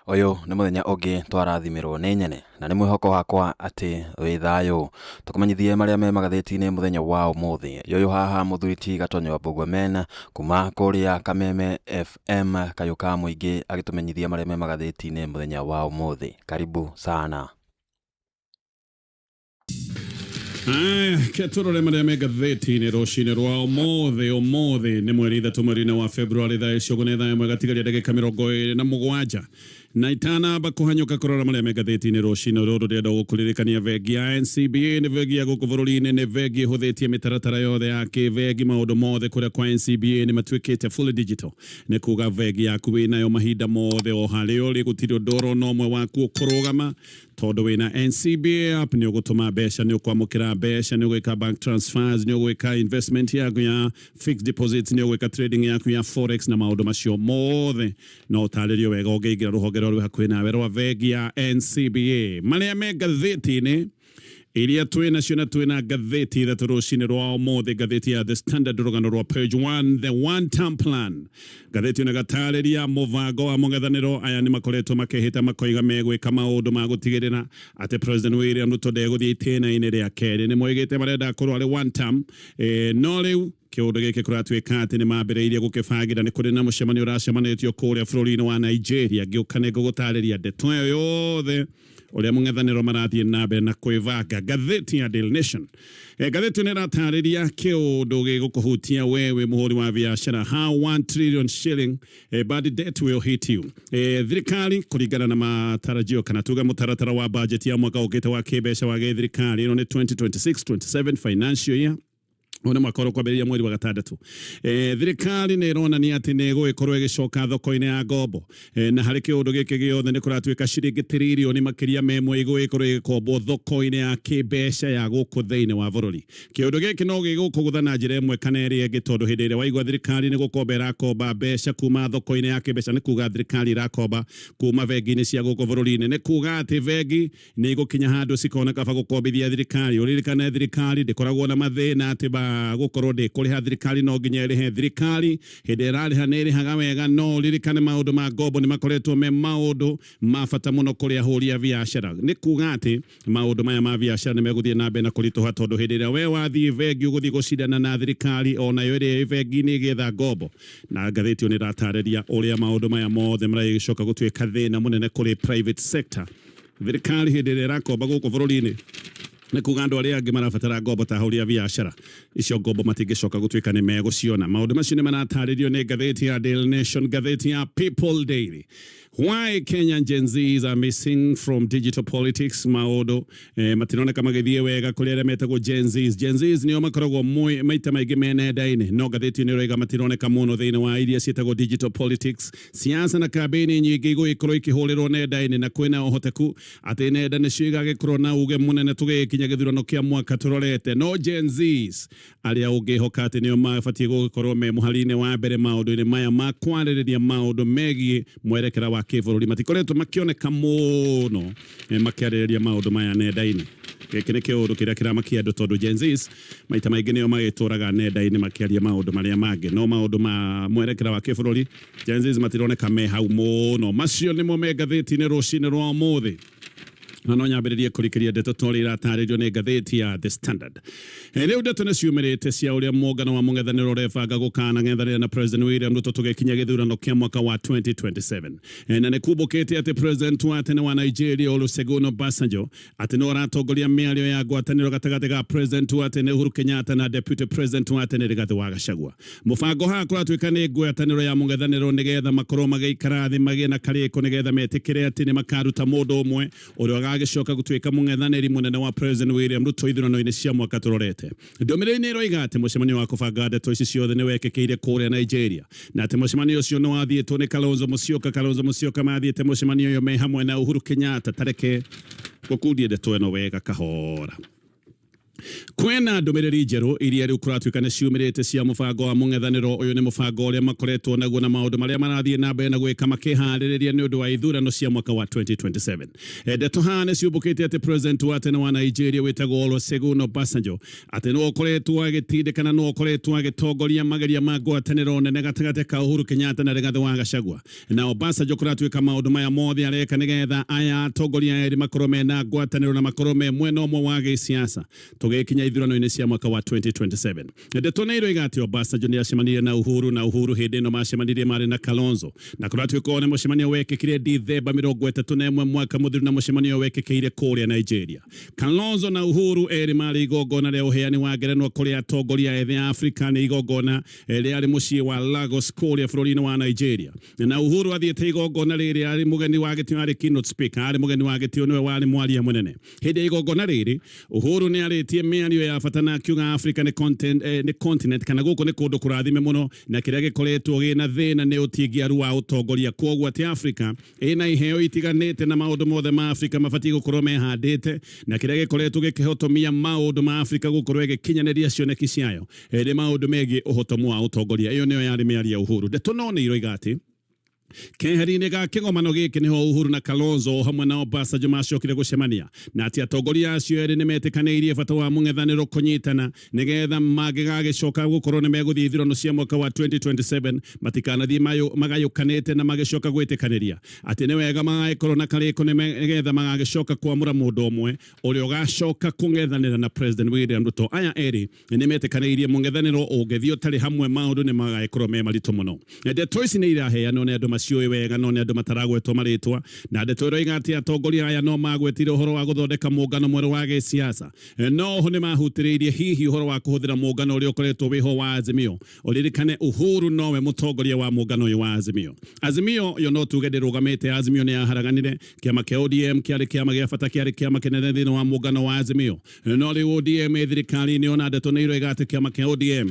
Oyo nĩ mũthenya ũngĩ twarathimirwo nĩ nyene na nĩ mwĩhoko wakwa atĩ wĩ thayũ tũkũmenyithie marĩa me magathĩti-inĩ mũthenya wa ũmũthĩ. Yoyo haha mũthuri ti Gatonye wa MBUGUA kuma kũrĩa Kameme FM kayũ ka mũingĩ agĩtũmenyithia marĩa me magathĩti-inĩ mũthenya wa ũmũthĩ. Karibu sana. Keturore marĩa me ngathĩti-inĩ rũciinĩ rwa ũmũthĩ nĩ mweri 3 mweri wa Februari thaa icio nĩ thaa ĩmwe gatigaria ndagĩka 27 na itanamba kũhanyũka kũrora marĩa me ngathĩti-inĩ rũciinĩ rũrũ ndĩrenda gũkũririkania vengi ya NCBA nĩ vengi ya gũkũ bũrũri-inĩ nĩ vengi ĩhũthĩtie mĩtaratara yothe ya kĩvengi maũndũ mothe kũrĩa kwa NCBA nĩ matuĩkĩte fully digital nĩ kuga vengi yaku wĩnayo mahinda mothe o harĩa ũrĩ gũtirĩ ũndũ ona ũmwe waku ũkũrũgama tondũ wĩna NCBA app nĩ ũgũtũma mbeca nĩ ũkwamũkĩra mbeca nĩ ũgwĩka bank transfers nĩ ũgwĩka investment yaku ya fixed deposits nĩ ũgwĩka trading yaku ya forex na maũndũ macio mothe no ũtarĩrio wega ũngĩingĩra rũhonge rwa hakuhĩ nawe rwa vengi ya NCBA marĩa me ngathĩti-inĩ iria twĩnacio na twĩna ngathĩti ithatũ rũciinĩ rwa ũmũthĩ ngathĩti ya The Standard rũgano rwa page 1 the one term plan ngathĩti ĩno gatarĩria mũbango wa mũng'ethanĩro aya nĩ makoretwo makĩhĩta makoiga megwĩka maũndũ ma gũtigĩrĩra atĩ President William Ruto ndegũthiĩ itĩna-inĩ rĩa kerĩ nĩ moigĩte marenda korwo arĩ one term no rĩu kĩũndũ gĩkĩ kũratuĩka atĩ nĩ mambĩrĩirie gũkĩbangĩra nĩ kũrĩ na mũcemanio ũracemanĩtio kũrĩa bũrũri-inĩ wa Nigeria ngĩũka nĩ gũgũtarĩria ndeto ĩyo yothe ũrĩa mũng'ethanĩro marathiĩ na mbere na kwĩbanga ngathĩti ya Daily Nation ngathĩti nĩ ĩratarĩria kĩũndũ gĩgũkũhutia wewe mũhũri wa biacara how 1 trillion shilling bad debt will hit you thirikari kũringana na matarajio kana tuga mũtaratara wa budget ya mwaka ũkĩte wa kĩmbeca wa gĩthirikari ĩno nĩ 2026-27 financial year ona makoro kwambĩrĩria mweri wa gatandatũ thirikari nĩ ĩronania atĩ nĩ ĩgũgĩkorwo ĩgĩcoka thoko-inĩ ya ngombo na harĩ kĩũndũ gĩkĩ gĩothe nĩ kũratuĩka ciringi tiririoni makĩria memwe igũgĩkorwo ĩgĩkombwo thoko-inĩ ya kĩmbeca ya gũkũ thĩinĩ wa bũrũri kĩũndũ gĩkĩ no gĩgũkũgũtha na njĩra ĩmwe kana ĩrĩa ĩngĩ tondũ hĩndĩ ĩrĩa waigua thirikari nĩ gũkomba ĩrakomba mbeca kuma thoko-inĩ ya kĩmbeca nĩ kuga thirikari irakomba kuma vengi-inĩ cia gũkũ bũrũri-inĩ nĩ kuga atĩ vengi nĩ igũkinya handũ cikona kaba gũkombithia thirikari ũririkane thirikari ndĩkoragwo na mathĩna atĩ gũkorwo ndĩ kũrĩha thirikari no nginya ĩrĩhe thirikari hĩndĩ ĩrarĩha nĩ ĩrĩhaga wega no ririkane maũndũ ma ngombo nĩ makoretwo me maũndũ ma bata mũno kũrĩ ahũri a biacara nĩ kuga atĩ maũndũ maya ma biacara nĩ megũthiĩ na mbere na kũritũha tondũ hĩndĩ ĩrĩa we wathiĩ vengi ũgũthiĩ gũcindana na thirikari onayo ĩrĩa ĩ vengi-inĩ ĩgĩetha ngombo na ngathĩti nĩ ĩratarĩria ũrĩa maũndũ maya mothe maragĩcoka gũtuĩka thĩna mũnene kũrĩ private sector thirikari hĩndĩ ĩrĩa ĩrakomba gũkũ bũrũri-inĩ nĩ kuga andũ arĩa angĩ marabatara ngombo ta ahũri a biacara icio ngombo matingĩcoka gũtuĩka nĩ megũciona maũndũ macio nĩ maratarĩrio nĩ ngathĩti ya Daily Nation ngathĩti ya People Daily why Kenyan Gen Zs are missing from digital politics maũndũ matironeka magĩthiĩ wega kũrĩ arĩa metagwo Gen Zs nĩo makoragwo maita maingĩ me nenda-inĩ no ngathĩti nĩ ĩroiga matironeka mũno thĩinĩ wa iria ciĩtagwo digital politics siasa na kambĩini nyingĩ igũgĩkorwo ikĩhũrĩrwo nenda-inĩ na kwĩna ũhoteku atĩ nenda nĩcio igagĩkorwo na uge mũnene tũgĩkinya gĩthurano kĩa mwaka tũrorete no Gen Zs arĩa ũngĩhoka atĩ nĩo mabatiĩ gũkorwo me mũhari-inĩ wa mbere maũndũ-inĩ maya ma kwarĩrĩria maũndũ megiĩ mwerekera wa kĩbũrũri matikoretwo makĩoneka mũno makĩarĩrĩria maũndũ maya nenda-inĩ gĩkĩ nĩ kĩũndũ kĩrĩa kĩramakia andũ tondũ Gen Zs maita maingĩ nĩo magĩtũraga nenda-inĩ makĩaria maũndũ marĩa mangĩ no maũndũ ma mwerekera wa kĩbũrũri Gen Zs matironeka me hau mũno macio nĩmo me ngathĩti-inĩ rũciinĩ rwa ũmũthĩ no nyambĩrĩrie kũrikĩria ndeto tũrĩ iratarĩrio nĩ ngathĩti ya The Standard rĩu ndeto nĩ ciumĩrĩte cia ũrĩa mũngano wa mũng'ethanĩro ũrebanga gũkana ng'ethanĩra na President William Ruto tũgĩkinya gĩthurano kĩa mwaka wa 2027 na nĩ kumbũkĩte atĩ President wa tene wa Nigeria Olusegun Obasanjo atĩ no aratongoria mĩario ya ngwatanĩro gatagatĩ ga President wa tene Uhuru Kinyatta na Deputy President wa tene Rugathi wa gachagua mũbango haha kũratuĩka nĩ ngwatanĩro ya mũng'ethanĩro nĩgetha makorwo magĩikara thĩ magĩe na karĩko nĩgetha metĩkĩre atĩ nĩ makaruta mũndũ ũmwe ũrĩa agĩcoka gũtuĩka mũng'ethanĩri mũnene wa President William Ruto ithurano-inĩ cia mwaka tũrorete ndũmĩrĩri nĩ ĩroiga atĩ mũcemanio wa kũbanga ndeto ici ciothe nĩ wekĩkĩire kũrĩa Nigeria na atĩ mũcemanio ũcio nĩ wathiĩtwo nĩ Kalonzo Musyoka mathiĩte mũcemanio ũyũ me hamwe na Uhuru Kinyatta tareke gũkundia ndeto ĩno wega kahora kwena ndumiriri njeru iria riu kuratuika ni ciumirite cia mubango wa mung'ethaniro uyu ni mubango uria makoretwo naguo na maundu maria marathie na mbere na gwika makihariria ni undu wa ithurano cia mwaka wa 2027. Ndeto hane ciumbukite ati president wa tene wa Nigeria witagwo Olusegun Obasanjo ati no ukoretwo agitindikana no ukoretwo agitongoria mageria ma ngwataniro nene gatagate ka Uhuru Kinyatta na Rugathi wa gachagua. Na Obasanjo kuratuika maundu maya mothe areka nigetha aya atongoria eri makorwo mena ngwataniro na makorwo me mwena umwe wa gisiasa tugikinya ithurano-ini cia mwaka wa 2027. Ndeto nä iroiga atä Obasanjo nä acemanirie na Uhuru hä ndä ä no macemanirie marä na Kalonzo na kå ratuä ka nä må cemanio wekä ire Dithemba 31 mwaka må thiru na må cemanio wekä kä ire kå rä a Nigeria. Kalonzo na Uhuru erä marä igongona rä a å heani wa ngerenwa kå rä a atongoria ethĩ a Afrika nä igongona rä arä må ciä wa Lagos kå rä a bå rå ri-inä wa Nigeria. Na Uhuru athiä te igongona rä rä arä må geni wa gä tio arä keynote speaker arä må geni wa gä tio nä we warä mwaria må nene hä ndä ya igongona rä rä. Uhuru nä arä tie mä ario ya bata na akiuga Africa ni continent kana guku ni kundu kurathime muno na kiria gikoretwo gina thina ni utigiaru wa utongoria kwoguo ati Africa ina iheo itiganite na maundu mothe ma Africa mabati gukorwo mehandite na kiria gikoretwo gikihotomia maundu ma Africa gukorwo gikinyaniria cioneki ciayo ni maundu megi uhotomu wa utongoria iyo niyo yari miaria Uhuru. Ndeto no ni iroiga ati keheri-inĩ ga kĩgomano gĩkĩ nĩho Uhuru na Kalonzo hamwe na Obasanjo macokire gũcemania na ati atongoria acio erĩ nĩ metĩkanĩirie bata wa mũng'ethanĩro kũnyitana nĩgetha mangĩgagĩcoka gũkorwo nĩ megũthiĩ ithurano cia mwaka wa 2027 matikanathiĩ magayũkanĩte na magĩcoka gwĩtĩkanĩria atĩ nĩ wega magagĩkorwo na karĩko nĩgetha magagĩcoka kwamũra mũndũ ũmwe ũrĩa ũgacoka kũng'ethanĩra na President William Ruto. Aya erĩ nĩ metĩkanĩirie mũng'ethanĩro ũngĩthiĩ ũtarĩ hamwe maũndũ nĩ magagĩkorwo me maritũ mũno. Ndeto ici nĩ iraheanwo nĩ andũ ciuĩ wega no nĩ andũ mataragwetwo marĩtwa na ndeto iroiga atĩ atongoria aya no magwetire ũhoro wa gũthondeka mũngano mwerũ wa gĩsiasa no ho nĩ mahutĩrĩirie hihi ũhoro wa kũhũthĩra mũngano ũrĩa ũkoretwo wĩho wa Azimio. Ũririkane Uhuru nowe mũtongoria wa mũngano ũyũ wa Azimio yo no tuge ndĩrũgamĩte Azimio nĩ yaharaganire kĩama kĩa ODM kĩarĩ kĩama gĩa bata kĩarĩ kĩama kĩnene thĩinĩ wa mũngano wa Azimio no rĩu ODM thirikari-inĩ ona ndeto nĩ iroiga atĩ kĩama kĩa ODM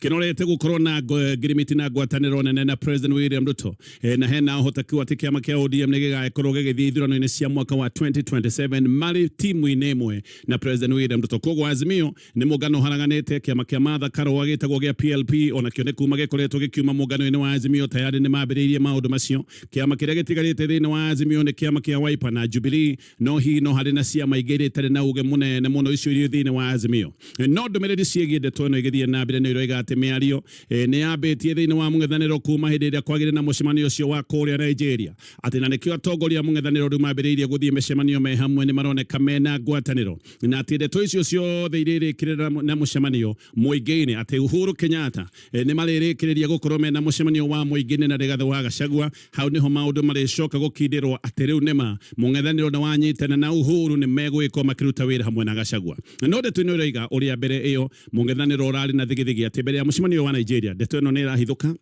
kinorete gukorwo na ngirimiti na ngwatanĩro nene na President William Ruto na hena ũhoteki atĩ kĩama kĩa ODM nĩ gĩgagĩkorwo gĩgĩthiĩ ithurano-inĩ cia mwaka wa 2027 marĩ timu-inĩ ĩmwe na President William Ruto. Koguo Azimio nĩ mũngano haraganĩte kĩama kĩa Martha Karua gĩtagwo gĩa PLP ona kĩo nĩ kuma gĩkoretwo gĩkiuma mũngano-inĩ wa Azimio tayari nĩ mambĩrĩirie maũndũ macio. Kĩama kĩrĩa gĩtigarĩte thĩinĩ wa Azimio nĩ kĩama kĩa Wiper na Jubilee no hihi no harĩ na ciama ingĩ itarĩ na uge mũnene mũno icio irio thĩinĩ wa Azimio. No ndũmĩrĩri ciĩgiĩ ndeto ĩno igĩthiĩ na mbere nĩ iroiga atĩ mĩario nĩ yambĩtie thĩinĩ wa mũng'ethanĩro kuma hĩndĩ ĩrĩa kwagĩrĩ na mũcemanio ũcio wa kũrĩa Nigeria atĩ na nĩkĩo atongoria mũng'ethanĩro rĩu mambĩrĩirie gũthiĩ mĩcemanio me hamwe nĩ maroneka mena ngwatanĩro na atĩ ndeto icio ciothe irĩrĩkĩrĩra na mũcemanio mũingĩ-inĩ atĩ Uhuru Kinyatta nĩ marĩrĩkĩrĩria gũkorwo mena mũcemanio wa mũingĩ-inĩ na Rugathi wa gachagua. Hau nĩho maũndũ marĩcoka gũkindĩrwo atĩ rĩu nĩma mũng'ethanĩro nĩ wanyitana na Uhuru nĩ megwĩkwo makĩruta wĩra hamwe na gachagua. No ndeto ĩno ĩroiga ũrĩa mbere ĩyo mũng'ethanĩro ũrarĩ na thigithigi atĩ mbere ya mũcemanio wa Nigeria ndeto ĩno nĩ ĩrahithũka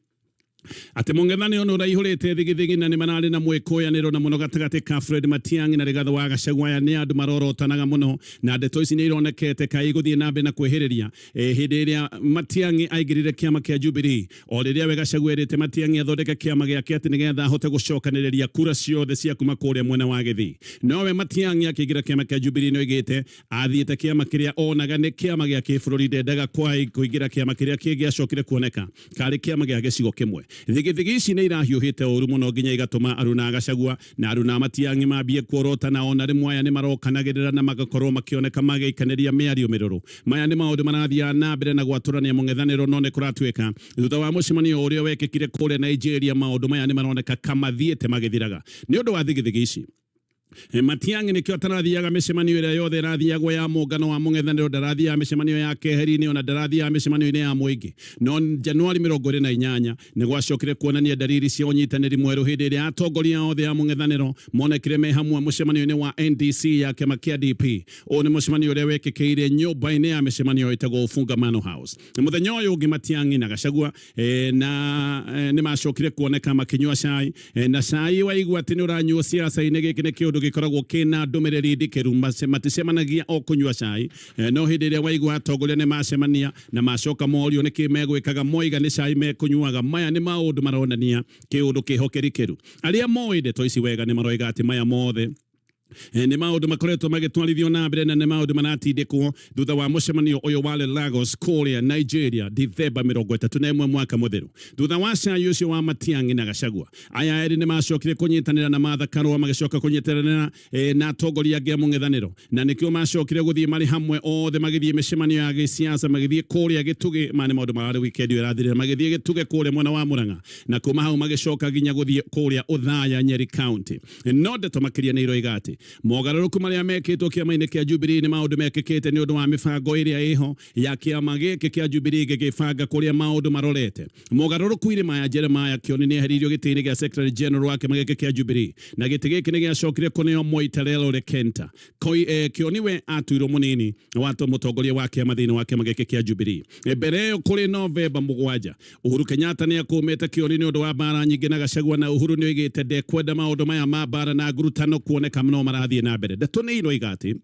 ati mũng'ethanĩro nĩ ũraihũrĩte thigithigi na nĩ mararĩ na mwĩkũyanĩro na mũno gatagatĩ ka Fred Matiang'i na Rugathi wa gachagua. Aya nĩ andũ marorotanaga mũno na ndeto ici nĩ ironekete kaĩ gũthiĩ na mbere na kwĩhĩrĩria hĩndĩ ĩrĩa Matiang'i aingĩrire kĩama kĩa Jubilee o rĩrĩa we gachagua erĩte Matiang'i athondeke kĩama gĩake atĩ nĩgetha ahote gũcokanĩrĩria kura ciothe cia kuma kũrĩa mwena wa Gĩthii. Nowe Matiang'i akĩingĩra kĩama kĩa Jubilee nĩ oigĩte athiĩte kĩama kĩrĩa onaga nĩ kĩama gĩa kĩbũrũri ndendaga kũingĩra kĩama kĩrĩa kĩngĩ acokire kuoneka karĩ kĩama gĩa gĩcigo kĩmwe. Thigithigi ici nĩ irahiũhĩte ũru mũno nginya igatũma aruna gachagua na aruna Matiang'i mambie kuorotana ona rĩmwe aya nĩ marokanagĩrĩra na magakorwo makĩoneka magĩikanĩria mĩario mĩrũrũ. Maya nĩ maũndũ marathiĩ na mbere na gwatũrania mũng'ethanĩro no nĩ kũratuĩka thutha wa mũcemanio ũrĩa wekĩkire kũrĩa Nigeria maũndũ maya nĩ maroneka kamathiĩte magĩthiraga nĩ ũndũ wa thigithigi ici. Matiang'i nĩkĩo atarathiaga mĩcemanio ĩrĩa yothe ĩrathiagwo ya mũngano wa mũng'ethanĩro ndarathiaga mĩcemanio ya keheri-inĩ ona ndarathiaga mĩcemanio-inĩ ya mũingĩ. No Januari 28 nĩ gwacokire kuonania dalili cia ũnyitanĩri mwerũ hĩndĩ ĩrĩa atongoria othe ya mũng'ethanĩro monekire me hamwe mũcemanio-inĩ wa NDC ya kĩama kĩa DP. Ũyũ nĩ mũcemanio ũrĩa wekĩkĩire nyũmba-inĩ ya mĩcemanio ĩtagwo Ufungamano House. Mũthenya ũyũ ũngĩ Matiang'i na gachagua na nĩ macokire kuoneka makĩnyua cai na cai waigua atĩ nĩ ũranyuo siasa-inĩ gĩkĩ nĩ kĩũndũ gĩkoragwo kĩna ndũmĩrĩri ndikĩru maticemanagia o kũnyua cai no hĩndĩ ĩrĩa waigua atongoria nĩ macemania na macoka morio nĩkĩ megwĩkaga moiga nĩ cai mekũnyuaga. Maya nĩ maũndũ maronania kĩũndũ kĩhokeri kĩru. Arĩa moĩ ndeto ici wega nĩ maroiga atĩ maya mothe nĩ maũndũ makoretwo magĩtwarithio na mbere na nĩ maũndũ maratindĩkwo thutha wa mũcemanio ũyũ wa Lagos kũrĩa Nigeria Dithemba 31 mwaka mũtheru. Thutha wa cai ũcio wa Matiang'i na Gachagua, aya erĩ nĩ macokire kũnyitanĩra na Martha Karua, magĩcoka kũnyitanĩra na atongoria angĩ a mũng'ethanĩro, na nĩkĩo macokire gũthiĩ marĩ hamwe othe, magĩthiĩ mĩcemanio ya gĩsiasa, magĩthiĩ kũrĩa Gĩtugĩ, nĩ maũndũ marĩ weekend ĩrathirĩra, magĩthiĩ Gĩtugĩ kũrĩa mwena wa Murang'a, na kuma hau magĩcoka nginya gũthiĩ kũrĩa Othaya Nyeri County. No ndeto makĩria nĩ iroiga atĩ mogarũrũku marĩa mekĩtwo kĩama-inĩ kĩa Jubilee nĩ maũndũ mekĩkĩte nĩ ũndũ wa mĩbango ĩrĩa ĩho ya kĩama gĩkĩ kĩa Jubilee gĩgĩbanga kũrĩa maũndũ marorete. Mogarũrũku irĩ maya Jeremiah Kioni nĩ eheririo gĩtĩ-inĩ gĩa Secretary General wa kĩama gĩkĩ kĩa Jubilee, na gĩtĩ gĩkĩ nĩ gĩacokire kũneo Moitarelo Rekenta. Kioni we atuirwo mũnini wa mũtongoria wa kĩama thĩinĩ wa kĩama gĩkĩ kĩa Jubilee. Mbere ĩyo kũrĩ Novemba 7, Uhuru Kinyatta nĩ akũmĩte Kioni nĩ ũndũ wa mbara nyingĩ na Gachagua, na Uhuru nĩ oigĩte ndekwenda maũndũ maya ma mbara na ngurutano kuoneka no marathiĩ na mbere. Ndeto nĩ iroiga atĩ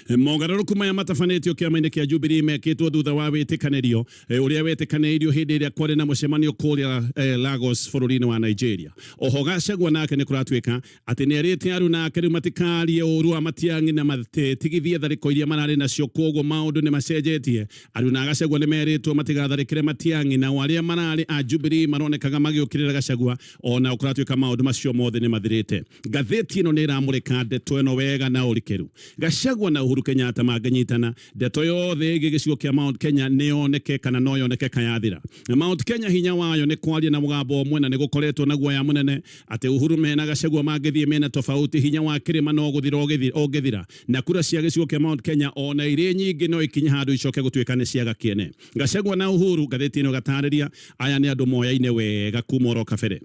mogarũrũku maya matabanĩtio kĩama-inĩ kĩa Jubilee mekĩtwo thutha wa wĩtĩkanĩrio ũrĩa wetĩkanĩirio hĩndĩ ĩrĩa kwarĩ na mũcemanio kũrĩa Lagos bũrũri-inĩ wa Nigeria. Oho Gachagua nake nĩ kũratuĩka atĩ nĩ erĩte aru nake rĩu matikarie ũru wa Matiang'i na matigithie tharĩko iria mararĩ nacio, koguo maũndũ nĩ macenjetie. Aru na Gachagua nĩ merĩtwo matigatharĩkĩre Matiang'i, na arĩa mararĩ a Jubilee maronekaga magĩũkĩrĩra Gachagua, ona kũratuĩka maũndũ macio mothe nĩ mathirĩte. Ngathĩti ĩno nĩ ĩramũrĩka ndeto ĩno wega na ũrikĩru. Gachagua na Uhuru Kinyatta mangĩnyitana, ndeto yothe ĩgĩ gĩcigo kĩa Mount Kenya nĩ yoneke kana no yoneke kayathira. Mount Kenya hinya wayo nĩ kwaria na mũgambo ũmwe, na nĩ gũkoretwo na guoya mũnene atĩ Uhuru mena Gachagua mangĩthiĩ mena tofauti, hinya wa kĩrĩma no gũthira ũngĩthira, na kura cia gĩcigo kĩa Mount Kenya ona irĩ nyingĩ no ikinya handũ icoke gũtuĩka nĩ ciaga kĩene. Gachagua na Uhuru, ngathĩti ĩno gatarĩria, aya nĩ andũ moyaine wega kuma oro kabere.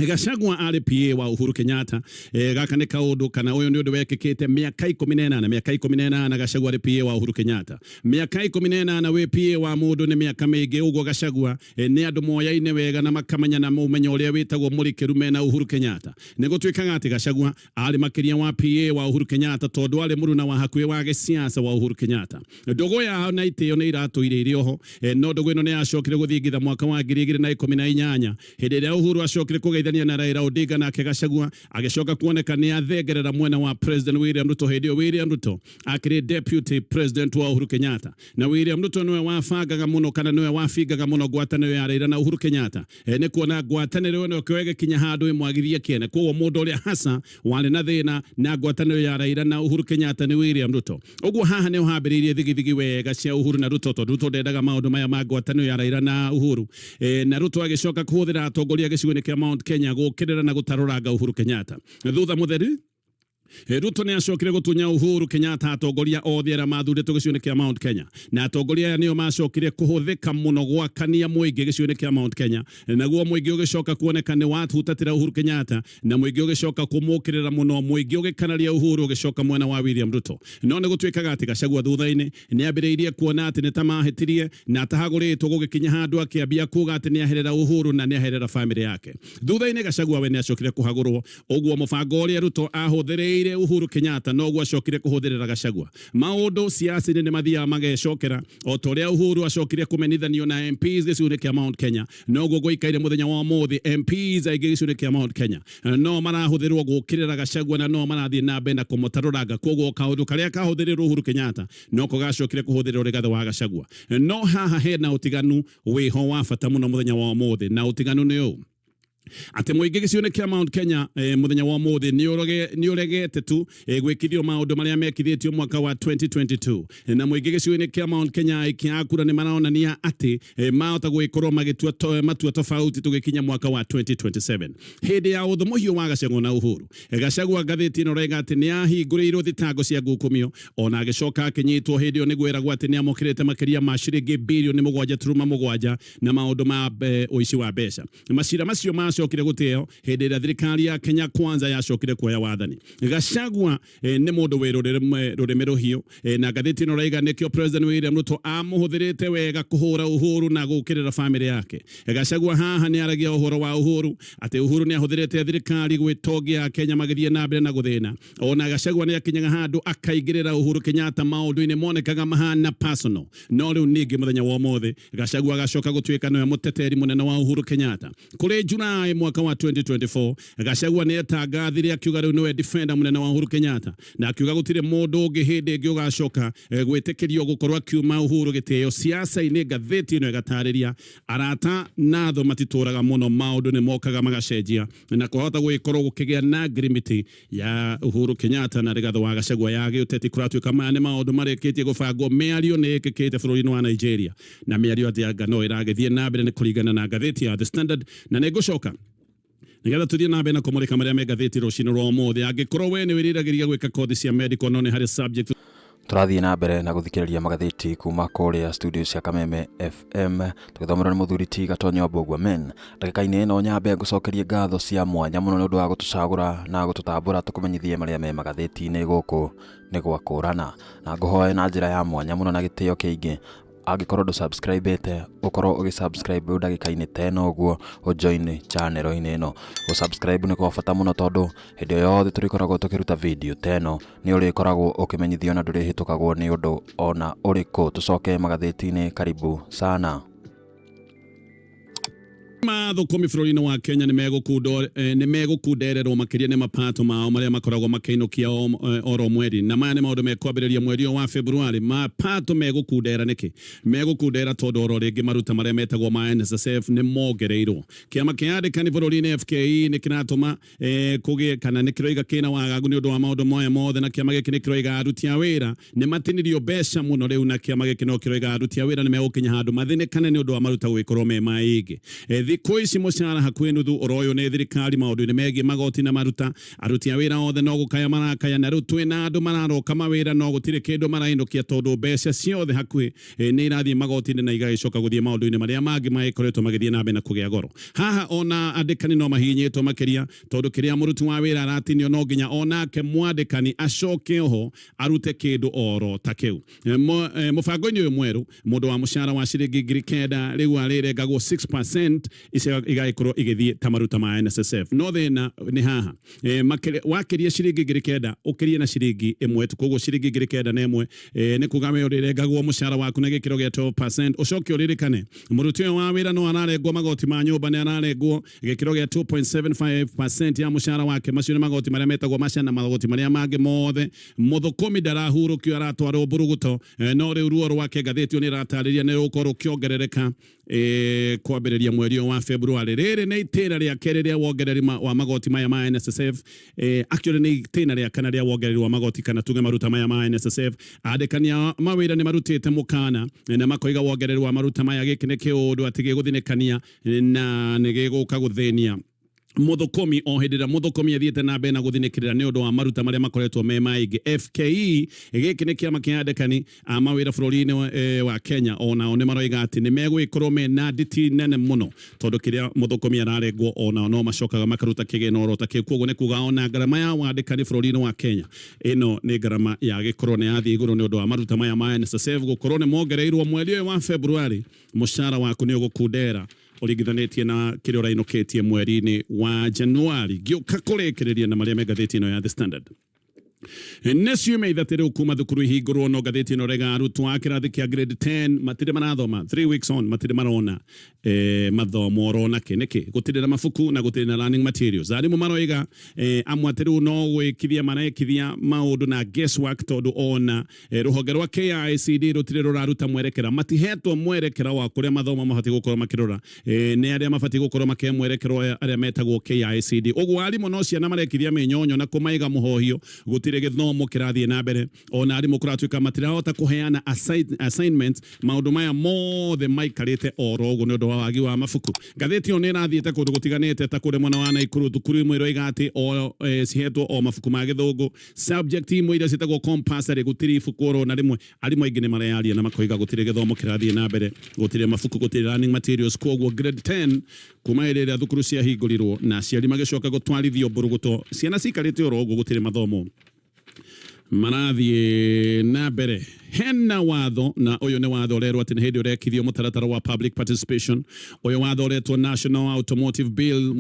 Gachagua arĩ PA wa Uhuru Kinyatta, gaka nĩ kaũndũ kana ũyũ nĩ ũndũ wekĩkĩte mĩaka 18 Gachagua arĩ PA wa Uhuru Kinyatta. Mĩaka 18 wĩ PA wa mũndũ nĩ mĩaka mĩingĩ, ũguo Gachagua nĩ andũ moyaine wega na makamenya na mũmenyo ũrĩa wĩtagwo mũrikĩru mena Uhuru Kinyatta. Nĩ gũtuĩkaga atĩ Gachagua arĩ makĩria wa PA wa Uhuru Kinyatta tondũ arĩ mũruna wa hakuhĩ wa gĩsiasa wa Uhuru Kinyatta. Ndũgũ yao na itĩo nĩ iratũire irĩ oho, no ndũgũ ĩno nĩ yacokire gũthiĩ nginya mwaka wa 2018 hĩndĩ ĩrĩa Uhuru acokire kũgeithania na Raila Odinga nake Gachagua agĩcoka kuoneka nĩ athengerera mwena wa President William Ruto. Hĩndĩ ĩyo William Ruto akĩrĩ deputy president wa Uhuru Kinyatta, na William Ruto nĩwe wabangaga mũno kana nĩwe wafingaga mũno ngwatanĩro ya Raila na Uhuru Kinyatta. Nĩ kuona ngwatanĩro ĩno kĩoege kinya handũ ĩmwagithie kĩene, koguo mũndũ ũrĩa hasa warĩ na thĩna na ngwatanĩro ya Raila na Uhuru Kinyatta nĩ William Ruto. Ũguo haha nĩ hambĩrĩirie thigithigi wega cia Uhuru na Ruto, tondũ Ruto ndendaga maũndũ maya ma ngwatanĩro ya Raila na Uhuru, na Ruto agĩcoka kũhũthĩra atongoria gĩcigo-inĩ kĩa Mount Kenya gũkĩrĩra na gũtarũranga Uhuru Kinyatta. Thutha mũtheri Ruto nĩ acokire gũtunya Uhuru Kinyatta atongoria othe arĩa mathurĩtwo gĩcigo-inĩ kĩa Mount Kenya, na atongoria aya nĩo macokire kũhũthĩka mũno gwakania mũingĩ gĩcigo-inĩ kĩa Mount Kenya, naguo mũingĩ ũgĩcoka kuoneka nĩ watutatĩra Uhuru Kinyatta, na mũingĩ ũgĩcoka kũmũkĩrĩra mũno, mũingĩ ũgĩkanaria Uhuru ũgĩcoka mwena wa William Ruto. No nĩ gũtuĩkaga atĩ Gachagua thutha-inĩ nĩ ambĩrĩirie kuona atĩ nĩ ta mahĩtirie na atahagũrĩtwo gũgĩkinya handũ akĩambia kuga atĩ nĩ aherera Uhuru na nĩ aherera family yake. Thutha-inĩ Gachagua we nĩ acokire kũhagũrwo, ũguo mũbango ũrĩa Ruto ahũthĩrĩire Uhuru Kinyatta noguo acokire kũhũthĩrĩra Gachagua. Maũndũ siasa-inĩ nĩ mathiaga magecokera, o ta ũrĩa Uhuru acokire kũmenithanio na MPs gĩcigo-inĩ kĩa Mount Kenya, noguo gũikaire mũthenya wa ũmũthĩ MPs aingĩ gĩcigo-inĩ kĩa Mount Kenya no marahũthĩrwo gũkĩrĩra Gachagua na no marathiĩ na mbere na kũmũtarũranga, koguo kaũndũ karĩa kahũthĩrĩrwo Uhuru Kinyatta noko gacokire kũhũthĩrĩrwo Rigathi wa Gachagua. No haha hena ũtiganu wĩho wa bata mũno mũthenya wa ũmũthĩ, na ũtiganu nĩ ũũ atĩ mũingĩ gĩcigo-inĩ kĩa Mount Kenya mũthenya wa ũmũthĩ nĩ ũregete tu gwĩkithio maũndũ marĩa mekithĩtio mwaka wa 2022, na mũingĩ gĩcigo-inĩ kĩa Mount Kenya ikĩakura nĩ maronania atĩ mahota gwĩkorwo magĩtua matua tofauti tũgĩkinya mwaka wa 2027 hĩndĩ ya ũthumuhio wa Gachagua na Uhuru. Gachagua ngathĩti ĩno rega atĩ nĩ ahingũrĩirwo thitango cia ngukumio, ona agĩcoka akĩnyitwo hĩndĩ ĩyo nĩ gwĩragwo atĩ nĩ amũkĩrĩte makĩria ma ciringi birioni 7.7 na maũndũ ma ũici wa mbeca. Macira macio macokire gũteo hĩndĩ ĩrĩa thirikari ya Kenya Kwanza yacokire kuoya wathani. Gachagua nĩ mũndũ wĩ rũrĩmĩ rũhiũ, na ngathĩti ĩno raiga nĩkĩo President William Ruto amũhũthĩrĩte wega kũhũra Uhuru na gũkĩrĩra family yake. Gachagua haha nĩ aragia ũhoro wa Uhuru atĩ Uhuru nĩ ahũthĩrĩte thirikari gwĩtongia Kenya magĩthiĩ na mbere na gũthĩna. Ona Gachagua nĩ akinyaga handũ akaingĩrĩra Uhuru Kinyatta maũndũ-inĩ monekaga mahana personal, no rĩu ningĩ mũthenya wa ũmũthĩ Gachagua agacoka gũtuĩka nĩwe mũteteri mũnene wa Uhuru Kinyatta. Kũrĩ njura Julai mwaka wa 2024 gachagua ni atangathire akiuga riu niwe defender munene wa Uhuru Kinyatta na akiuga gutire mundu ungi hindi ingi ugacoka gwitikirio gukorwa akiuma Uhuru gitio siasa-ini. Ngathĩti ino igatariria arata na tho matituraga muno, maundu ni mokaga magacenjia na kuhota gwikorwo gukigia na agreement ya Uhuru Kinyatta na Rugathi wa gachagua ya giuteti kuratuika maya ni maundu marikitie gubangwo miario ni ikikite bũrũri-inĩ wa Nigeria na miario ati anga no iragithie na mbere ni kuringana na ngathĩti ya The Standard na ni gucoka nigetha tuthie na mbere na kumurika maria me ngathĩti ruciini rwa umuthi. Angikorwo we ni wiriragĩria gwika kothi cia medical no ni hari subject turathie na mbere na guthikiriria magathĩti kuma kuria studio cia Kameme FM tugithomerwo ni muthuri ti Gatonye wa MBUGUA men. Ndagĩka-inĩ ĩno nyambe ngucokerie ngatho cia mwanya muno ni undu wa gutucagura na gututambura tukumenyithie maria me magathĩti-inĩ guku ni gwakũrana na nguhoe na njira ya mwanya muno na gĩtĩo kĩingĩ angikorwo ndu subscribe-ete ukorwo ugisubscribe ndagĩka-inĩ teno guo ujoin channel-inĩ ĩno. Subscribe ni kwa bata muno tondu hindi yothe turikoragwo tukiruta video teno ni urikoragwo ukimenyithio na ndurihĩtũkagwo ni undu ona uriku. Tucoke magathĩti-inĩ, karibu sana. Mathukumi bũrũri-inĩ wa Kenya nĩ megũkundererwo makĩria nĩ mapato mao marĩa makoragwo makĩinũkia oro mweri, na maya nĩ maũndũ mekwambĩrĩria mweri wa Februari. Mapato megũkundera nĩkĩ? Megũkundera tondũ oro rĩngĩ maruta marĩa metagwo ma NSSF nĩ mongereirwo. Kĩama kĩa andĩkani bũrũri-inĩ FKE nĩ kĩratũma kũgĩe kana nĩ kĩroiga kĩna wagagu nĩ ũndũ wa maũndũ moya mothe, na kĩama gĩkĩ nĩ kĩroiga aruti a wĩra nĩ matinirio mbeca mũno rĩu, na kĩama gĩkĩ no kĩroiga aruti a wĩra nĩ megũkinya handũ mathĩnĩkane nĩ ũndũ wa maruta gũgĩkorwo me maingĩ. Thikũ ici mũcara hakuhĩ nuthu ũroywo nĩ thirikari maũndũ-inĩ megiĩ magoti na maruta. Aruti a wĩra othe no gũkaya marakaya, na rĩu twĩna andũ mararoka mawĩra no gũtirĩ kĩndũ marainũkia tondũ mbeca ciothe hakuhĩ nĩ irathiĩ magoti-inĩ na igagĩcoka gũthiĩ maũndũ-inĩ marĩa mangĩ magĩkoretwo magĩthiĩ na mbere na kũgĩa goro. Haha ona andĩkani no mahinyĩtwo makĩria tondũ kĩrĩa mũruti wa wĩra aratinio no nginya onake mwandĩkani acoke ho arute kĩndũ oro ta kĩu. Mũbango-inĩ ũyũ mwerũ mũndũ wa mũcara wa ciringi ngiri kenda rĩu arĩrengagwo 6% igagĩkorwo igĩthiĩ ta maruta ma NSSF. No thĩna nĩ haha wakĩria ciringi ngiri kenda ũkĩrie na ciringi ĩmwe tu, koguo ciringi ngiri kenda na ĩmwe nĩ kuga we ũrĩrengagwo mũcara waku na gĩkĩro gĩa 12%. Ũcoke ũririkane mũruti ũyũ wa wĩra no ararengwo magoti ma nyũmba, nĩ ararengwo gĩkĩro gĩa 2.75% ya mũcara wake. Macio nĩ magoti marĩa metagwo macia na magoti marĩa mangĩ mothe. Mũthũkũmi ndarahurũkio, aratwarwo mbũrũgũto, no rĩu ruo rwake ngathĩti nĩ ĩratarĩria nĩ rũgũkorwo rũkĩongerereka kwambĩrĩria mweri wa Februari. Rĩrĩ nĩ itĩna rĩa kerĩ rĩa wongereri wa magoti maya ma NSSF. Actually nĩ itĩna rĩa kana rĩa wongereri wa magoti kana tuge maruta maya ma NSSF. Andĩkania mawĩra nĩ marutĩte mũkana na makoiga wongereri wa maruta maya gĩkĩ nĩ kĩũndũ atĩ gĩgũthinĩkania na nĩ gĩgũka gũthĩnia mũthũkũmi o hĩndĩ ĩrĩa mũthũkũmi athiĩte na mbere na gũthinĩkĩrĩra nĩ ũndũ wa maruta marĩa makoretwo me maingĩ. FKE gĩkĩ nĩ kĩama kĩa andĩkani a mawĩra bũrũri-inĩ wa Kenya, onao nĩ maroiga atĩ nĩ megũgĩkorwo mena nditi nene mũno tondũ kĩrĩa mũthũkũmi ararengwo onao no macokaga makaruta kĩgĩna oro ta kĩu. Koguo nĩ kuga ona ngarama ya wandĩkani bũrũri-inĩ wa Kenya ĩno nĩ ngarama ya gĩkorwo nĩ yathiĩ igũrũ nĩ ũndũ wa maruta maya ma NSSF gũkorwo nĩ mongereirwo mweri ũyũ wa Februari. Mũcara waku nĩ ũgũkundera ũringithanĩtie na kĩrĩa ũrainũkĩtie mweri-inĩ wa Januari. Gĩũka kũrĩkĩrĩria na marĩa me ngathĩti ĩno ya The Standard. Nĩciume ithatũ rĩu kuma thukuru ihingũrwo, no ngathĩti ĩno rega arutwo a kĩrathi kĩa grade 10 matirĩ marathoma 3 weeks on, matirĩ marona mathomo oro nĩkĩ gũtirĩ na mabuku na gũtirĩ na learning materials. Arimũ maroiga amwe atĩ rĩu no gwĩkithia marekithia maũndũ na guesswork tondũ ona rũhonge rwa KICD rũtirĩ rũraruta mwerekera, matihetwo mwerekera wa kũrĩa mathomo mabatiĩ gũkorwo makĩrora nĩ arĩa mabatiĩ gũkorwo makĩmwerekera arĩa metagwo KICD. Ũguo arimũ no ciana marekithia mĩnyonyo na kũmaiga mũhohio, gũtirĩ gĩthomo kĩrathiĩ na mbere. Ona arimũ kũratuĩka matirahota kũheana assignments, maũndũ maya mothe maikarĩte oro ũguo nĩ ũndũ wa wagi wa mabuku. Ngathĩti ĩyo nĩ ĩrathiĩte kũndũ gũtiganĩte ta kũrĩ mwena wa Naikuru, thukuru imwe iroiga atĩ cihetwo o mabuku ma gĩthũngũ. Subject imwe iria ciĩtagwo compulsory gũtirĩ ibuku oro na rĩmwe arimũ aingĩ nĩ mareyaria na makoiga gũtirĩ gĩthomo kĩrathiĩ na mbere, gũtirĩ mabuku, gũtirĩ learning materials. Koguo grade 10 kuma hĩndĩ ĩrĩa thukuru ciahingũrirwo na aciari magĩcoka gũtwarithio mbũrũgũtũ, ciana cikarĩte oro ũguo gũtirĩ mathomo marathiĩ na mbere. hena watho na uyu ni watho lerwa ati hindi urekithio mutaratara wa public participation. Uyu watho uretwo National Automotive Bill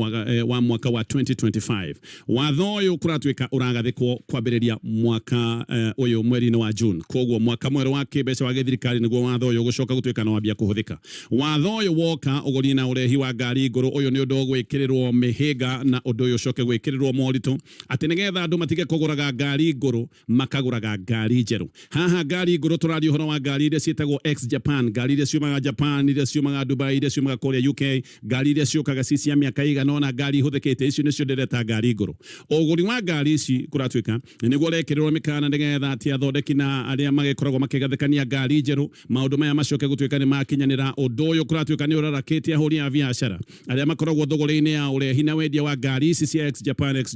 wa mwaka wa 2025. Watho uyu kuratuika uragathikwo kwambiriria mwaka uyu mweri wa June. Koguo mwaka mweru wa kibeca wa githirikari niguo watho uyu gucoka gutuika no wambia kuhuthika. Watho uyu woka uguri na urehi wa ngari iguru uyu ni undu gwikirirwo mihiga na undu uyu ucoke gwikirirwo moritu ati nigetha andu matige kuguraga ngari iguru makaguraga ngari njeru. Haha ngari iguru turario horo wa ngari iria cietagwo ex Japan, ngari iria ciumaga Japan, iria ciumaga Dubai, iria ciumaga kuria UK, ngari iria ciukaga cia miaka igana ona ngari ihuthikite icio nicio ndireta ngari iguru. Uguri wa ngari ici kuratuika niguo rekirirwo mikana nigetha ati athondeki na aria magikoragwo makigathikania ngari njeru maundu maya macoke gutuika ni makinyanira undu uyu kuratuika ni urarakitie ahuri a biashara aria makoragwo thogore-ini ya urehi na wendia wa ngari ici cia ex Japan, ex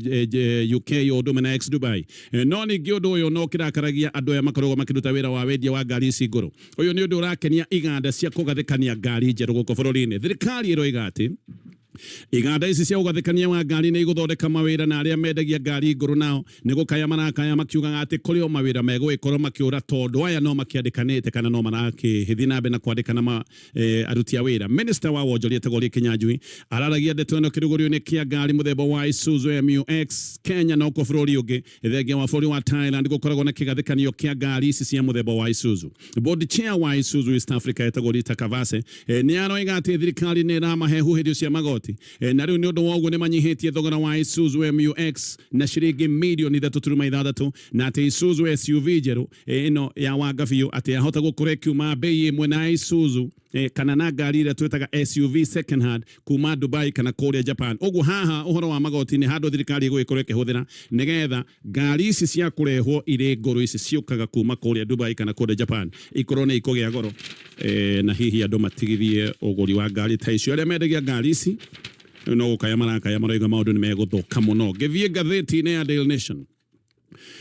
UK undu na ex Dubai. No ningi undu uyu no kirakaragia andu aya makoragwo makiruta wira wa wendia wa ngari ici nguru. Uyu ni undu urakenia iganda cia kugathikania ngari njeru guku bururi-ini. Thirikari iroiga ati iganda ici cia ugathikania wa ngari ni iguthondeka mawira na aria mendagia ngari nguru nao ni gukaya marakaya makiugaga ati kuri o mawira megwikorwo makiura tondu aya no makiandikanite kana no marakihithi nambe na kwandikana aruti a wira. Minister wa wonjoria Tagori Kinyanjui araragia ndeto ino kirugurio-ini kia ngari muthemba wa Isuzu MUX Kenya no ko bururi ungi ithengia wa bururi wa Thailand gukoragwo na kigathikanio kia ngari ici cia muthemba wa Isuzu. Board chair wa Isuzu East Africa Tagori Takavase ni aroiga ati thirikari ni ramahe huhirio cia magoti na riu ni undu woguo ni manyihitie thogora wa Isuzu MUX na ciringi mirioni 3.6 na ati Isuzu SUV njeru ino ya wangabio ati ahota gukura kiuma bei imwe na Isuzu kana na ngari iria twetaga SUV second hand kuma Dubai kana kuria Japan. Uguo haha uhoro wa magoti ni handu thirikari igwikorwo ikihuthira nigetha ngari ici cia kurehwo ire ngoro ici ciukaga kuma kuria Dubai kana kuria Japan ikorwo ni ikugia goro na hihi andu matigithie uguri wa ngari ta icio aria mendagia ngari ici no gukaya marakaya maraiga maundu ni meguthuka muno. Githie ngatheti-ini ya Daily Nation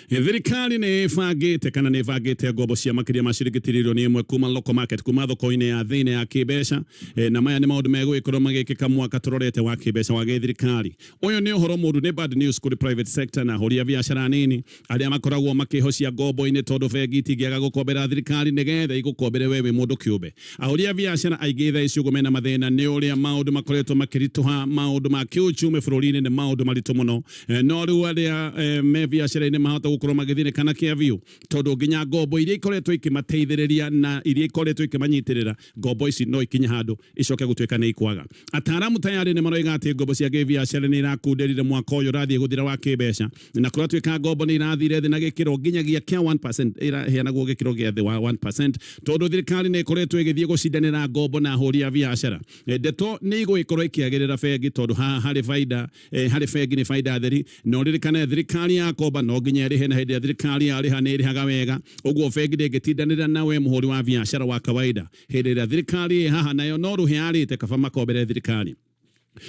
thirikari ni bangite kana ni bangite ngombo cia makiria ma ciringi tiririoni imwe kuma local market kuma thoko-ini ya thiini ya kibeca na maya ni maundu megwikorwo magikika mwaka turorete wa kibeca wa thirikari. Uyu ni uhoro mundu ni bad news kuri private sector na horia biashara nini aria makoragwo makihocia ngombo-ini tondu bengi itingiaga gukombera thirikari nigetha igukombere wewe mundu kiumbe. Ahoria biashara aingĩ thaa ici uguo mena mathina ni uria maundu makoretwo makirituha maundu ma kiuchumi bururi-ini ni maundu maritu muno no riu aria me biashara-ini mahota gukorwo magithine kana kiaviu tondu nginya ngombo iria ikoretwo ikimateithiriria na iria ikoretwo ikimanyitirira ngombo ici no ikinya handu icoke gutuika ni ikwaga. Ataramu tayari ni maroiga ati ngombo cia biashara ni irakunderire mwaka uyu rathie guthira wa kibeca na kuratuika ngombo ni irathire thi na gikiro nginyagia kia 1% iraheanagwo gikiro gia thi wa 1% tondu thirikari ni ikoretwo igithie gucindanira ngombo na ahuri a biashara. Ndeto ni igwikorwo ikiagirira bengi tondu hari faida hari bengi ni faida theri no ririkane thirikari ya komba no nginya rihe na hindi ya thirikari ariha ni rihaga wega uguo bengi ndingitindanira nawe muhuri wa biashara wa kawaida hindi ya thirikari haha nayo no ruhe arite kaba makombere thirikari.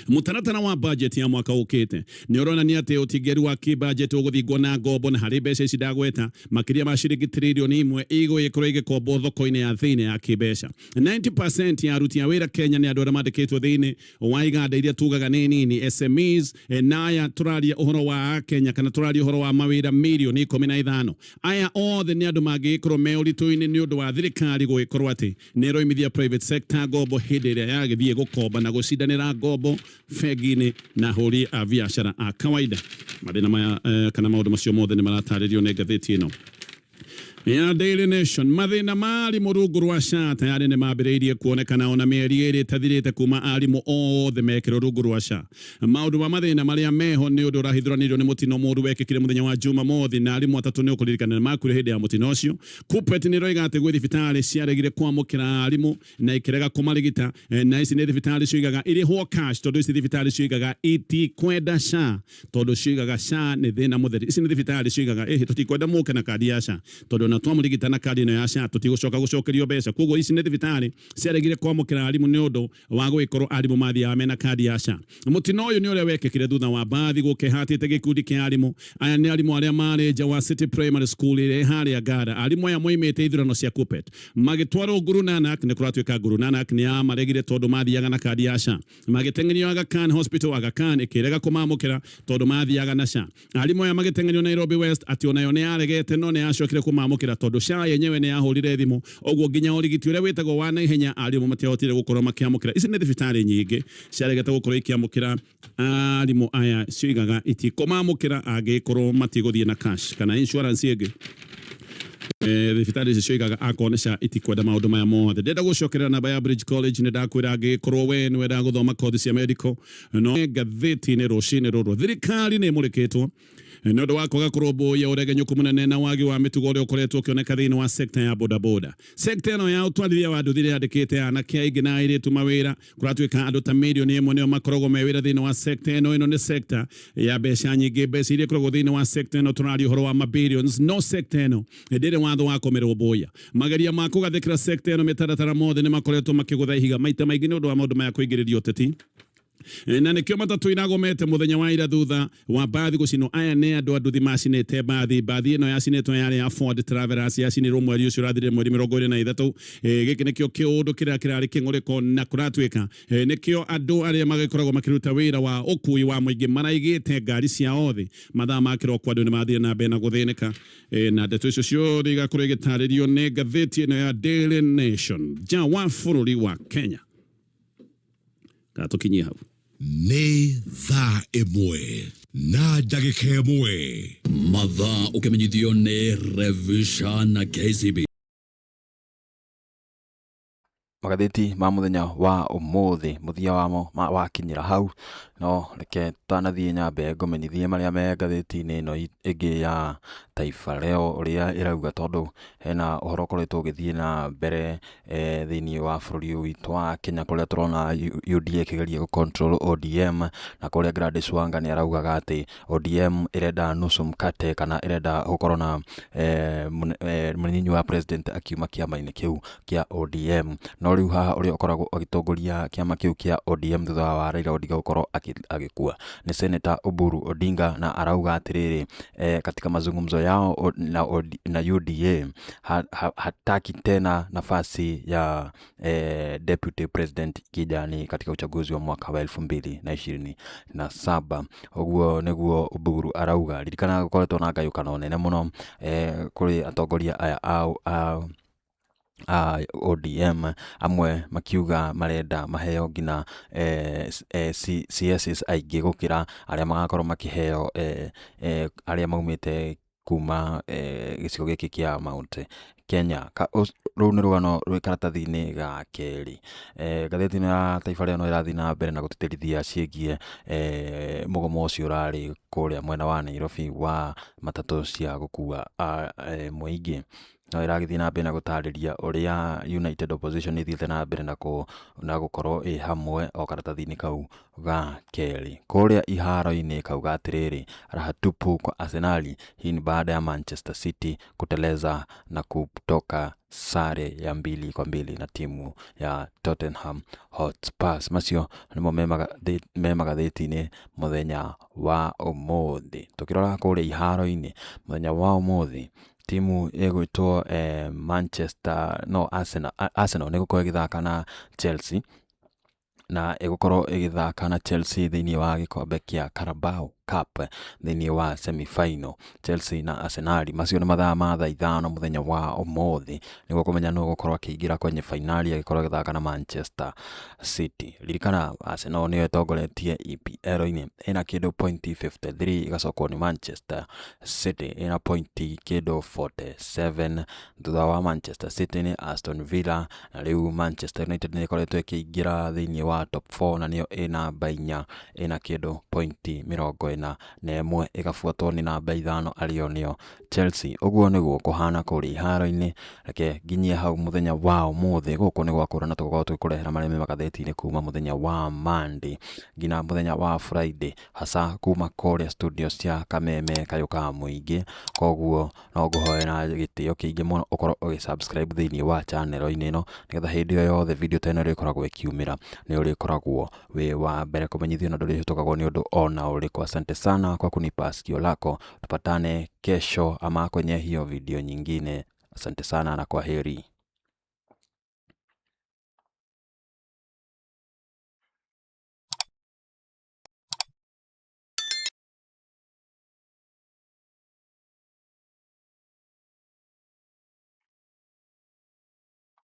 Mutaratara wa budget ya mwaka ukite ni uronania ati utigeri wa budget uguthingwo na ngombo na hari mbeca ici ndagweta makiria ma ciringi tiririoni imwe igwikorwo igikombo thoko-ini ya thiini ya kibeca. 90% ya aruti a wira Kenya ni andu aria mandikitwo thiini wa iganda iria tugaga ni nini SMEs na aya turaria uhoro wa Kenya kana turaria uhoro wa mawira mirioni 15. Aya othe ni andu mangikorwo me uritu-ini ni undu wa thirikari gwikorwo ati ni roimithia private sector ngombo hindi iria yagithie gukomba na gucindanira ngombo fegini na hori a biashara a kawaida. Mathina maya kana maundu macio mothe ni marataririo ni ngatheti ino ya Daily Nation. Mathina mari murungu rwa SHA tayari ni mambiriirie kuonekana ona mieri iri tathirite kuma arimu othe mekiro rungu rwa SHA. Maundu ma mathina maria meho ni undu urahithuranirio ni mutino muru wekikire muthenya wa Juma mothi na arimu atatu ni ukuririkana makure hindi ya mutino ucio. KUPPET ni roiga ati gwi thibitari ciaregire kwamukira arimu na ikirega kumarigita na ici ni thibitari ciigaga irihwo cash tondu ici thibitari ciigaga itikwenda SHA tondu ciigaga SHA ni thina mutheri. Ici ni thibitari ciigaga tutikwenda muke na kadi ya SHA tondu na twamurigita na kadi ino ya SHA tutigocoka gucokerio mbeca. Koguo ici ni thibitari ciaregire kwamukira arimu ni undu wa gwikorwo arimu mathia mena kadi ya SHA. Mutino uyu ni uria wekekire thutha wa bathi gukehatite gikundi kia arimu. Aya ni arimu aria mari nja wa City Primary School ire haria Ngara. Arimu aya moimite ithurano cia KUPPET magitwarwo Guru Nanak ni kuratuika Guru Nanak ni amaregire tondu mathiaga na kadi ya SHA. Magitengenio Aga Khan Hospital Aga Khan ikirega kumamukira tondu mathiaga na SHA. Arimu aya magitengenio Nairobi West ati onayo ni aregete no ni acokire kumamukira makiamukira tondu sha yenyewe ni yahurire thimu ogwo nginya urigiti uria witagwo wa naihenya arimu matiahotire gukorwo makiamukira ici ni thibitari nyingi ciaregete gukorwo ikiamukira arimu aya ciigaga itikomamukira angikorwo matiguthie na cash kana insurance ingi thibitari ciigaga akonesha itikwenda maundu maya mothe ndenda gucokerera namba ya Bridge College ni ndakwira angikorwo we ni wenda guthoma kothi cia medical no ngathĩti-inĩ rũciinĩ rũrũ thirikari nĩ ĩmũrĩkĩtwo nĩ ũndũ wa kwaga kũrũmbũiya ũregenyũku mũnene na wagi wa mĩtugo ũrĩa ũkoretwo ũkĩoneka thĩinĩ wa sekta ya bodaboda. Sekta ĩno ya ũtwarithia wa andũ thirĩ yandĩkĩte anake aingĩ na airĩtu mawĩra kũratuĩka andũ ta mirioni ĩmwe nĩo makoragwo me wĩra thĩinĩ wa sekta ĩno. Ĩno nĩ sekta ya mbeca nyingĩ, mbeca iria ikoragwo thĩinĩ wa sekta ĩno tũraria ũhoro wa mabillions. No sekta ĩno ndĩrĩ watho wa kũmĩrũmbũiya. Mageria ma kũgathĩkĩra sekta ĩno mĩtaratara mothe nĩ makoretwo makĩgũtha ihiga maita maingĩ nĩ ũndũ wa maũndũ maya kũingĩrĩrio ũteti. Na nikio matatu iragomete muthenya wa ira thutha wa bathi gucino aya ne andu anduthi macinete bathi ino yacinetwo yari ya Ford Travelers yacinirwo mweri ucio rathire mweri 23 giki nikio kiundu kiria kirari king'uriko na kuratwika nikio andu aria magikoragwo makiruta wira wa ukui wa muingi maraigite ngari cia othe mathaa makiro kwa andu ni mathire na mbere na guthinika na ndeto icio ciothe igakorwo igitaririo ni ngathĩti ino ya Daily Nation ja wa bũrũri wa Kenya. Gatukinyia hau nĩ thaa ĩmwe na ndagĩka ĩmwe mathaa ũkĩmenyithio nĩ Revision na KCB. Magathĩti ma muthenya wa umuthi muthia wamo wakinyira hau no reke tanathie nyambe ngomenyithie maria me ngathĩti-inĩ ĩno ĩngĩ ya Taifa Leo uria irauga tondu hena uhoro koretwo ũgĩthiĩ na mbere thĩinĩ wa bũrũri witũ wa Kenya kũrĩa tũrona UDA kĩgeria gũ control ODM na kũrĩa Gladys Wanga nĩ araugaga atĩ ODM irenda nusu mkate kana irenda gũkorwo na mũnyinyi wa president akiuma kĩama-inĩ kĩu kĩa ODM. No riu haha ũrĩa ũkoragwo agĩtongoria kĩama kĩu kĩa ODM thutha wa Raila Odinga gũkorwo agĩkua ni Senator Uhuru Odinga na arauga atĩrĩrĩ katika mazungumzo yao na UDA hataki tena nafasi ya deputy president kijani katika uchaguzi wa mwaka wa 2027. Uguo niguo Uhuru arauga. Ririkana gũkoretwo na ngayũkano nene mũno kũrĩ atongoria aya ODM amwe makiuga marenda maheo ngina CSs aingĩ gũkĩra arĩa magakorwo makĩheo arĩa maumĩte kuma gĩcigo gĩkĩ kĩa Mount Kenya. Rũu nĩ rũgano rwĩ karatathi-inĩ ga kerĩ. Ngathĩti-inĩ ya Taifa Leo no ĩrathiĩ na mbere na gũtĩtĩrithia ciĩgiĩ mũgomo ũcio ũrarĩ kũrĩa mwena wa Nairobi wa matatũ cia gũkua mũingĩ. No ĩragĩthiĩ na mbere na gũtarĩria ũrĩa United Opposition ĩthiĩte na mbere na gũkorwo ĩ hamwe o karatathi-inĩ kau ga kerĩ. Kũrĩa iharo-inĩ kauga atĩrĩrĩ raha tupu kwa Arsenali. Hii ni baada ya Manchester City kuteleza na kutoka sare ya 2-2 na timu ya Tottenham Hotspur. Macio nimo me magathĩti-inĩ muthenya wa umuthi. Tukirora kũrĩa iharo-inĩ muthenya wa umuthi timu ĩgwĩtwo Arsenal nĩ gũkorwo ĩgĩthaka na Chelsea na ĩgũkorwo ĩgĩthaka na Chelsea thĩinĩ wa gĩkombe kĩa Carabao Cup thĩinĩ wa semi-final. Chelsea na Arsenal macio nĩ mathaa ma thaa 5 muthenya wa umuthi nĩguo kũmenya nũ gũkorwo akĩingĩra kwenye finali agĩkorwo agĩthaka na Manchester City. Ririkana Arsenal nĩyo ĩtongoretie EPL-inĩ ĩna kĩndũ point 53 ĩgacokwo nĩ Manchester City ĩna point kĩndũ 47. Thutha wa Manchester City nĩ Aston Villa na rĩu Manchester United nĩ ĩkoretwo ĩkĩingĩra thĩinĩ wa top 4 na nĩyo ĩna namba 4 ĩna kĩndũ point 41 ĩgabuatwo nĩ namba 5 arĩo nĩo Chelsea. Ũguo nĩguo kũhana kũrĩa iharo-inĩ. Reke nginyie hau muthenya wa umuthi gũkũ nĩ gwakũra na tũgakorwo tũkũrehera marĩa me magathĩti-inĩ kuma muthenya wa Monday ngina muthenya wa Friday hasa kuma kũrĩa studio cia Kameme kayũka mũingĩ. Koguo no ngũhoe na gĩtĩo kĩingĩ mũno ũkorwo ũgĩ-subscribe thĩinĩ wa channel-inĩ ĩno nĩgetha hĩndĩ ĩyo yothe video ta ĩno ĩrĩkoragwo ĩkiumĩra nĩ ũrĩkoragwo wĩ wa mbere kũmenyithio na ndũrĩhĩtũkagwo nĩ ũndũ ona ũrĩkũ. Asante sana kwa kunipa sikio lako. Tupatane kesho ama kwenye hiyo video nyingine. Asante sana na kwaheri.